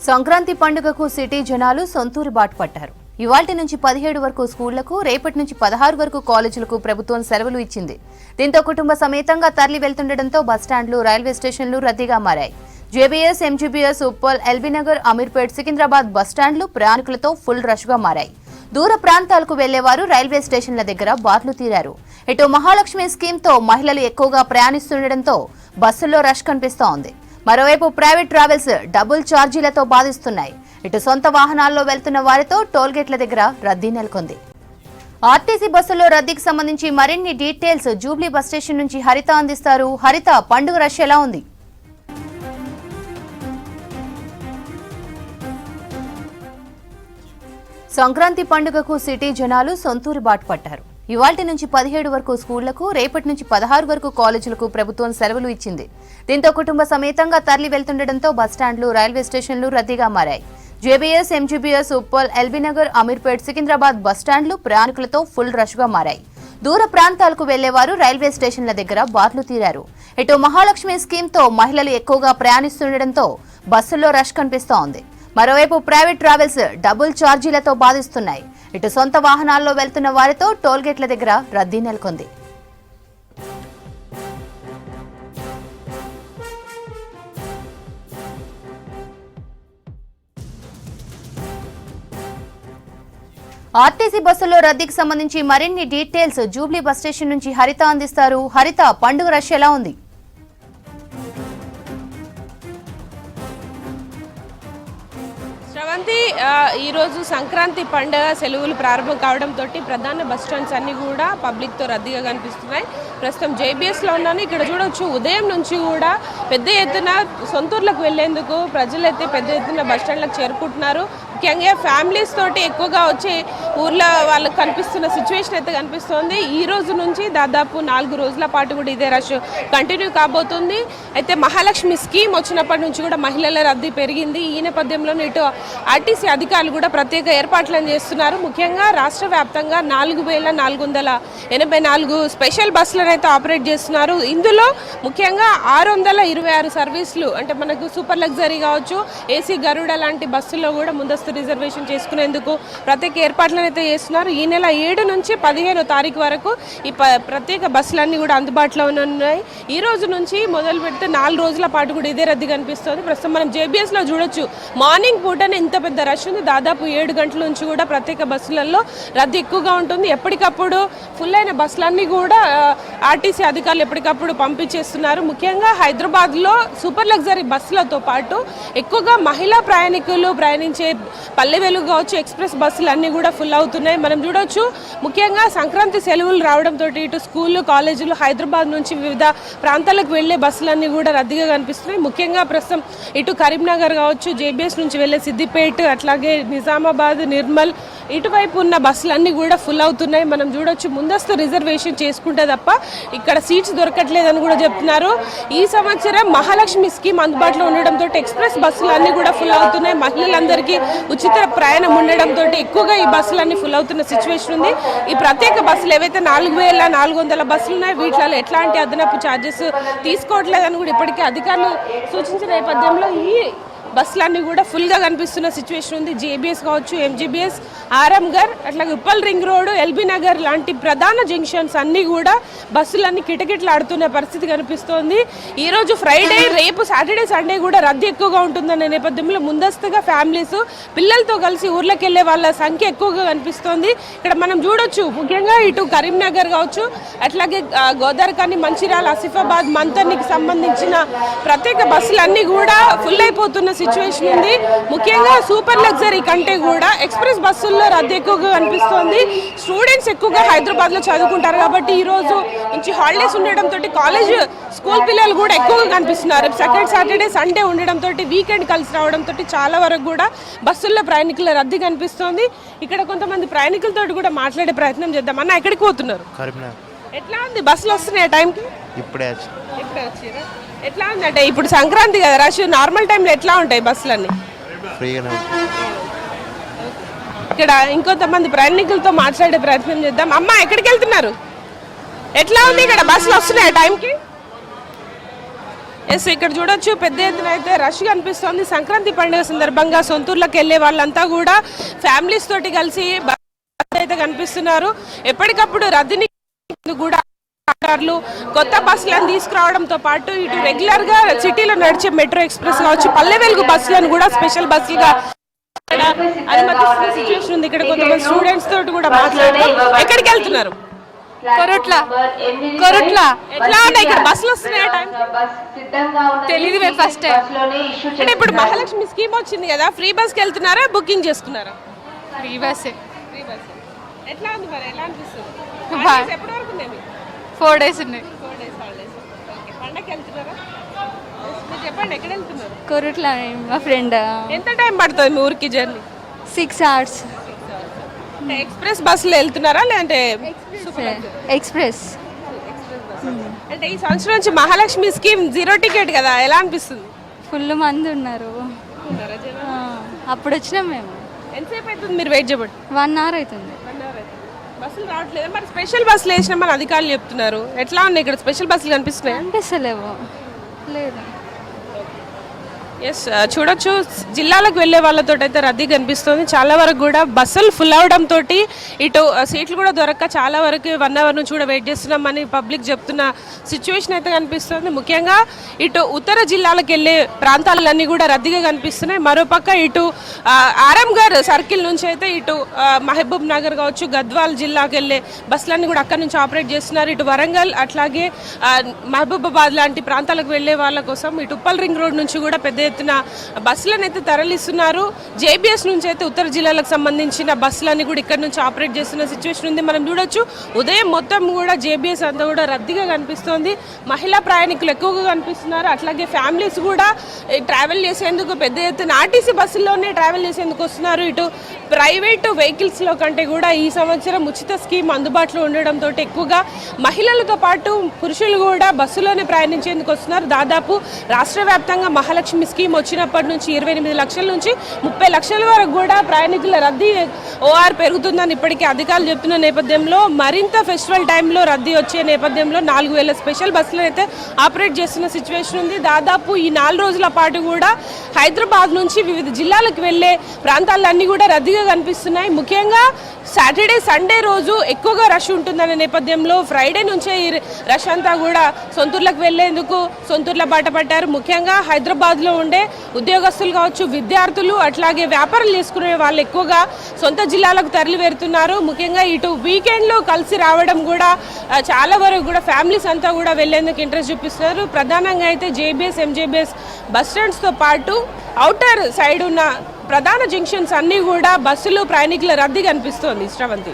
సంక్రాంతి పండుగకు సిటీ జనాలు సొంతూరు బాట పట్టారు. ఇవాల్టి నుంచి 17 వరకు స్కూళ్లకు, రేపటి నుంచి 16 వరకు కాలేజీలకు ప్రభుత్వం సెలవులు ఇచ్చింది. దీంతో కుటుంబ సమేతంగా తరలి వెళ్తుండటంతో బస్టాండ్లు, రైల్వే స్టేషన్లు రద్దీగా మారాయి. జేబీఎస్, ఎంజీబీఎస్, ఉప్పల్, ఎల్బీనగర్, అమీర్పేట్, సికింద్రాబాద్ బస్టాండ్లు ప్రయాణికులతో ఫుల్ రష్ గా మారాయి. దూర ప్రాంతాలకు వెళ్లేవారు రైల్వే స్టేషన్ల దగ్గర బార్లు తీరారు. ఇటు మహాలక్ష్మి స్కీమ్ తో మహిళలు ఎక్కువగా ప్రయాణిస్తుండటంతో బస్సుల్లో రష్ కనిపిస్తోంది. మరోవైపు ప్రైవేట్ ట్రావెల్స్ డబుల్ ఛార్జీలతో బాధిస్తున్నాయి. ఇటు సొంత వాహనాల్లో వెళ్తున్న వారితో టోల్గేట్ల దగ్గర రద్దీ నెలకొంది. ఆర్టీసీ బస్సుల్లో రద్దీకి సంబంధించి మరిన్ని డీటెయిల్స్ జూబ్లీ బస్ స్టేషన్ నుంచి హరిత అందిస్తారు. హరిత, పండుగ రష్ ఎలా ఉంది? సంక్రాంతి పండుగకు సిటీ జనాలు సొంతూరు బాట పట్టారు. ఇవాల్టి నుంచి 17 వరకు స్కూళ్లకు, రేపటి నుంచి 16 వరకు కాలేజీలకు ప్రభుత్వం సెలవులు ఇచ్చింది. దీంతో కుటుంబ సమేతంగా తరలి వెళ్తుండటంతో బస్టాండ్లు, రైల్వే స్టేషన్లు రద్దీగా మారాయి. జేబీఎస్, ఎంజీబీఎస్, ఉప్పల్, ఎల్బీనగర్, అమీర్పేట్, సికింద్రాబాద్ బస్టాండ్లు ప్రయాణికులతో ఫుల్ రష్ గా మారాయి. దూర ప్రాంతాలకు వెళ్లేవారు రైల్వే స్టేషన్ల దగ్గర బార్లు తీరారు. ఇటు మహాలక్ష్మి స్కీమ్ తో మహిళలు ఎక్కువగా ప్రయాణిస్తుండటంతో బస్సుల్లో రష్ కనిపిస్తోంది. మరోవైపు ప్రైవేట్ ట్రావెల్స్ డబుల్ ఛార్జీలతో బాధిస్తున్నాయి. ఇటు సొంత వాహనాల్లో వెళ్తున్న వారితో టోల్గేట్ల దగ్గర రద్దీ నెలకొంది. ఆర్టీసీ బస్సుల్లో రద్దీకి సంబంధించి మరిన్ని డీటెయిల్స్ జూబ్లీ బస్ స్టేషన్ నుంచి హరిత అందిస్తారు. హరిత, పండుగ రష్ ఎలా ఉంది? ఈరోజు సంక్రాంతి పండుగ సెలవులు ప్రారంభం కావడంతో ప్రధాన బస్ స్టాండ్స్ అన్ని కూడా పబ్లిక్తో రద్దీగా కనిపిస్తున్నాయి. ప్రస్తుతం జేబీఎస్లో ఉన్నాను. ఇక్కడ చూడొచ్చు, ఉదయం నుంచి కూడా పెద్ద ఎత్తున సొంతూర్లకు వెళ్లేందుకు ప్రజలైతే పెద్ద ఎత్తున బస్ స్టాండ్లకు చేరుకుంటున్నారు. ముఖ్యంగా ఫ్యామిలీస్ తోటి ఎక్కువగా వచ్చి ఊర్లో వాళ్ళకి కనిపిస్తున్న సిచ్యువేషన్ అయితే కనిపిస్తోంది. ఈ రోజు నుంచి దాదాపు 4 రోజుల పాటు కూడా ఇదే రష్ కంటిన్యూ కాబోతుంది. అయితే మహాలక్ష్మి స్కీమ్ వచ్చినప్పటి నుంచి కూడా మహిళల రద్దీ పెరిగింది. ఈ నేపథ్యంలోనే ఇటు ఆర్టీసీ అధికారులు కూడా ప్రత్యేక ఏర్పాట్లను చేస్తున్నారు. ముఖ్యంగా రాష్ట్ర వ్యాప్తంగా 4484 స్పెషల్ బస్సులను అయితే ఆపరేట్ చేస్తున్నారు. ఇందులో ముఖ్యంగా 626 సర్వీసులు, అంటే మనకు సూపర్ లగ్జరీ కావచ్చు, ఏసీ గరుడ లాంటి బస్సుల్లో కూడా ముందస్తు రిజర్వేషన్ చేసుకునేందుకు ప్రత్యేక ఏర్పాట్లను అయితే చేస్తున్నారు. ఈ నెల 7 నుంచి 15వ తారీఖు వరకు ఈ ప్రత్యేక బస్సులన్నీ కూడా అందుబాటులో ఉన్నాయి. ఈ రోజు నుంచి మొదలు పెడితే 4 రోజుల పాటు కూడా ఇదే రద్దీ కనిపిస్తుంది. ప్రస్తుతం మనం జేబీఎస్లో చూడొచ్చు, మార్నింగ్ పూటనే ఇంత పెద్ద రష్ ఉంది. దాదాపు 7 గంటల నుంచి కూడా ప్రత్యేక బస్సులలో రద్దీ ఎక్కువగా ఉంటుంది. ఎప్పటికప్పుడు ఫుల్ అయిన బస్సులన్నీ కూడా ఆర్టీసీ అధికారులు ఎప్పటికప్పుడు పంపించేస్తున్నారు. ముఖ్యంగా హైదరాబాద్లో సూపర్ లగ్జరీ బస్సులతో పాటు ఎక్కువగా మహిళా ప్రయాణికులు ప్రయాణించే పల్లె వెలుగు కావచ్చు, ఎక్స్ప్రెస్ బస్సులు అన్నీ కూడా ఫుల్ అవుతున్నాయి. మనం చూడొచ్చు, ముఖ్యంగా సంక్రాంతి సెలవులు రావడంతో ఇటు స్కూళ్ళు, కాలేజీలు, హైదరాబాద్ నుంచి వివిధ ప్రాంతాలకు వెళ్లే బస్సులన్నీ కూడా రద్దీగా కనిపిస్తున్నాయి. ముఖ్యంగా ప్రస్తుతం ఇటు కరీంనగర్ కావచ్చు, జేబీఎస్ నుంచి వెళ్లే సిద్దిపేట, అట్లాగే నిజామాబాద్, నిర్మల్ ఇటువైపు ఉన్న బస్సులన్నీ కూడా ఫుల్ అవుతున్నాయి. మనం చూడొచ్చు, ముందస్తు రిజర్వేషన్ చేసుకుంటే తప్ప ఇక్కడ సీట్స్ దొరకట్లేదని కూడా చెప్తున్నారు. ఈ సంవత్సరం మహాలక్ష్మి స్కీమ్ అందుబాటులో ఉండడంతో ఎక్స్ప్రెస్ బస్సులు అన్నీ కూడా ఫుల్ అవుతున్నాయి. మహిళలందరికీ ఉచిత ప్రయాణం ఉండడంతో ఎక్కువగా ఈ బస్సులన్నీ ఫుల్ అవుతున్న సిచ్యువేషన్ ఉంది. ఈ ప్రత్యేక బస్సులు ఏవైతే 4400 బస్సులు ఉన్నాయి, వీటిలో ఎట్లాంటి అదనపు ఛార్జెస్ తీసుకోవట్లేదని కూడా ఇప్పటికే అధికారులు సూచించిన నేపథ్యంలో ఈ బస్సులన్నీ కూడా ఫుల్గా కనిపిస్తున్న సిచ్యువేషన్ ఉంది. జేబీఎస్ కావచ్చు, ఎంజీబీఎస్, ఆరంగర్, అట్లాగే Uppal ring road, LB Nagar లాంటి ప్రధాన జంక్షన్స్ అన్నీ కూడా బస్సులన్నీ కిటకిటలాడుతున్న పరిస్థితి కనిపిస్తోంది. ఈరోజు ఫ్రైడే, రేపు సాటర్డే, సండే కూడా రద్దీ ఎక్కువగా ఉంటుందనే నేపథ్యంలో ముందస్తుగా ఫ్యామిలీస్ పిల్లలతో కలిసి ఊర్లోకి వెళ్ళే వాళ్ళ సంఖ్య ఎక్కువగా కనిపిస్తోంది. ఇక్కడ మనం చూడొచ్చు, ముఖ్యంగా ఇటు కరీంనగర్ కావచ్చు, అట్లాగే గోదావరిఖని, మంచిర్యాల, ఆసిఫాబాద్, మంతనికి సంబంధించిన ప్రత్యేక బస్సులన్నీ కూడా ఫుల్ అయిపోతున్న సిచ్యువేషన్ ఉంది. ముఖ్యంగా సూపర్ లగ్జరీ కంటే కూడా ఎక్స్ప్రెస్ బస్సుల్లో రద్దీ ఎక్కువగా కనిపిస్తోంది. స్టూడెంట్స్ ఎక్కువగా హైదరాబాద్ లో చదువుకుంటారు కాబట్టి ఈ రోజు నుంచి హాలిడేస్ ఉండడంతో కాలేజ్, స్కూల్ పిల్లలు కూడా ఎక్కువగా కనిపిస్తున్నారు. సెకండ్ సాటర్డే, సండే ఉండడంతో వీకెండ్ కలిసి రావడంతో చాలా వరకు కూడా బస్సుల్లో ప్రయాణికుల రద్దీ కనిపిస్తోంది. ఇక్కడ కొంతమంది ప్రయాణికులతో కూడా మాట్లాడే ప్రయత్నం చేద్దాం. అన్న, ఎక్కడికి పోతున్నారు? ఎట్లా ఉంది, బస్సులు వస్తున్నాయి టైంకి? ఇప్పుడే వచ్చారా? ఎట్లా ఉందంటే ఇప్పుడు సంక్రాంతి కదా, రష్ నార్మల్ టైంలో ఎట్లా ఉంటాయి బస్సులన్నీ? ఇక్కడ ఇంకొంతమంది ప్రయాణికులతో మాట్లాడే ప్రయత్నం చేద్దాం. అమ్మ, ఎక్కడికి వెళ్తున్నారు? ఎట్లా ఉంది ఇక్కడ, బస్సులు వస్తున్నాయి టైంకి? ఎస్, ఇక్కడ చూడొచ్చు పెద్ద ఎత్తున అయితే రష్ కనిపిస్తోంది. సంక్రాంతి పండుగ సందర్భంగా సొంతూర్లకు వెళ్ళే వాళ్ళంతా కూడా ఫ్యామిలీస్ తోటి కలిసి బస్ అయితే కనిపిస్తున్నారు. ఎప్పటికప్పుడు రద్దీని కూడా కొత్త బస్సులను తీసుకురావడంతో పాటు ఇటు రెగ్యులర్ గా సిటీలో నడిచే మెట్రో ఎక్స్ప్రెస్ కావచ్చు, పల్లె వెలుగు బస్సులను కూడా స్పెషల్ బస్సులుగా అనుమతిస్తున్న సిచ్యువేషన్ ఉంది. ఇక్కడ కొంతమంది స్టూడెంట్స్ తోటి కూడా మాట్లాడుతున్నారు. ఎక్కడికి వెళ్తున్నారు? కొరట్ల ఎట్లా ఉన్నాయి ఇక్కడ బస్సులు వస్తున్నాయి? తెలీదు మేము ఫస్ట్ టైం. అంటే ఇప్పుడు మహాలక్ష్మి స్కీమ్ వచ్చింది కదా, ఫ్రీ బస్ కి వెళ్తున్నారా, బుకింగ్ చేసుకున్నారా? Free bus free bus. ఎట్లా ఉంది మరి, ఎలా అనిపిస్తుంది? బా- హాలిడేస్ ఎప్పటి వరకు ఉన్నాయి మీకు? 4 days ఉన్నాయి. 4 days హాలిడేస్. ఓకే, పండగకి వెళ్తున్నారా? మీరు చెప్పండి, ఎక్కడ వెళ్తున్నారు? కొరట్ల మా ఫ్రెండ్ ఎంత టైం పడుతుంది మీ ఊరికి జర్నీ? 6 hours అంటే ఎక్స్ప్రెస్ బస్సులో వెళ్తున్నారా లేదంటే ఎక్స్ప్రెస్. అంటే ఈ సంవత్సరం నుంచి మహాలక్ష్మి స్కీమ్ 0 టికెట్ కదా, ఎలా అనిపిస్తుంది? ఫుల్ మంది ఉన్నారు. ఆ, అప్పుడు వచ్చినాం మేము. ఎంతసేపు అవుతుంది మీరు వెయిట్ చేయబట్టి? 1 hour అవుతుంది. బస్సులు రావట్లేదు. మరి స్పెషల్ బస్సులు వేసినామని అధికారులు చెప్తున్నారు. ఎట్లా ఉన్నాయి ఇక్కడ స్పెషల్ బస్సులు కనిపిస్తున్నాయి? అనిపిస్తలేవు. లేదు. ఎస్, చూడొచ్చు జిల్లాలకు వెళ్ళే వాళ్ళతో అయితే రద్దీ కనిపిస్తుంది. చాలా వరకు కూడా బస్సులు ఫుల్ అవడంతో ఇటు సీట్లు కూడా దొరక్క చాలా వరకు 1 hour నుంచి కూడా వెయిట్ చేస్తున్నామని పబ్లిక్ చెప్తున్న సిచ్యువేషన్ అయితే కనిపిస్తుంది. ముఖ్యంగా ఇటు ఉత్తర జిల్లాలకు వెళ్ళే ప్రాంతాలన్నీ కూడా రద్దీగా కనిపిస్తున్నాయి. మరోపక్క ఇటు ఆరంఘర్ సర్కిల్ నుంచి అయితే ఇటు మహబూబ్ నగర్ కావచ్చు, గద్వాల్ జిల్లాకు వెళ్ళే బస్సులన్నీ కూడా అక్కడ నుంచి ఆపరేట్ చేస్తున్నారు. ఇటు వరంగల్ అట్లాగే మహబూబాబాద్ లాంటి ప్రాంతాలకు వెళ్ళే వాళ్ళ కోసం ఇటు ఉప్పల్ రింగ్ రోడ్ నుంచి కూడా పెద్ద ఎత్తున బస్సులను అయితే తరలిస్తున్నారు. జేబీఎస్ నుంచి అయితే ఉత్తర జిల్లాలకు సంబంధించిన బస్సులన్నీ కూడా ఇక్కడ నుంచి ఆపరేట్ చేస్తున్న సిచ్యువేషన్ ఉంది. మనం చూడొచ్చు ఉదయం మొత్తం కూడా జేబీఎస్ అంతా కూడా రద్దీగా కనిపిస్తోంది. మహిళా ప్రయాణికులు ఎక్కువగా కనిపిస్తున్నారు. అట్లాగే ఫ్యామిలీస్ కూడా ట్రావెల్ చేసేందుకు పెద్ద ఎత్తున ఆర్టీసీ బస్సుల్లోనే ట్రావెల్ చేసేందుకు వస్తున్నారు. ఇటు ప్రైవేటు వెహికల్స్లో కంటే కూడా ఈ సంవత్సరం ఉచిత స్కీమ్ అందుబాటులో ఉండడంతో ఎక్కువగా మహిళలతో పాటు పురుషులు కూడా బస్సులోనే ప్రయాణించేందుకు వస్తున్నారు. దాదాపు రాష్ట్ర వ్యాప్తంగా మహాలక్ష్మి స్కీమ్ వచ్చినప్పటి నుంచి 28 లక్షల నుంచి 30 లక్షల వరకు కూడా ప్రయాణికుల రద్దీ ఓఆర్ పెరుగుతుందని ఇప్పటికీ అధికారులు చెప్తున్న నేపథ్యంలో మరింత ఫెస్టివల్ టైంలో రద్దీ వచ్చే నేపథ్యంలో 4000 స్పెషల్ బస్సులు అయితే ఆపరేట్ చేస్తున్న సిచ్యువేషన్ ఉంది. దాదాపు ఈ 4 రోజుల పాటు కూడా హైదరాబాద్ నుంచి వివిధ జిల్లాలకు వెళ్లే ప్రాంతాలన్నీ కూడా రద్దీగా కనిపిస్తున్నాయి. ముఖ్యంగా సాటర్డే సండే రోజు ఎక్కువగా రష్ ఉంటుందనే నేపథ్యంలో ఫ్రైడే నుంచే ఈ రష్ అంతా కూడా సొంతూర్లకు వెళ్లేందుకు సొంతూర్ల బాట పట్టారు. ముఖ్యంగా హైదరాబాద్లో ఉండే ఉద్యోగస్తులు కావచ్చు, విద్యార్థులు అట్లాగే వ్యాపారాలు చేసుకునే వాళ్ళు ఎక్కువగా సొంత జిల్లాలకు తరలి వెళ్తున్నారు. ముఖ్యంగా ఇటు వీకెండ్లో కలిసి రావడం కూడా చాలా వరకు కూడా ఫ్యామిలీస్ అంతా కూడా వెళ్లేందుకు ఇంట్రెస్ట్ చూపిస్తున్నారు. ప్రధానంగా అయితే జేబీఎస్, ఎంజేబీఎస్ బస్ స్టాండ్స్తో పాటు అవుటర్ సైడ్ ఉన్న ప్రధాన జంక్షన్స్ అన్నీ కూడా బస్సులు ప్రయాణికుల రద్దీ కనిపిస్తోంది. శ్రవంతి.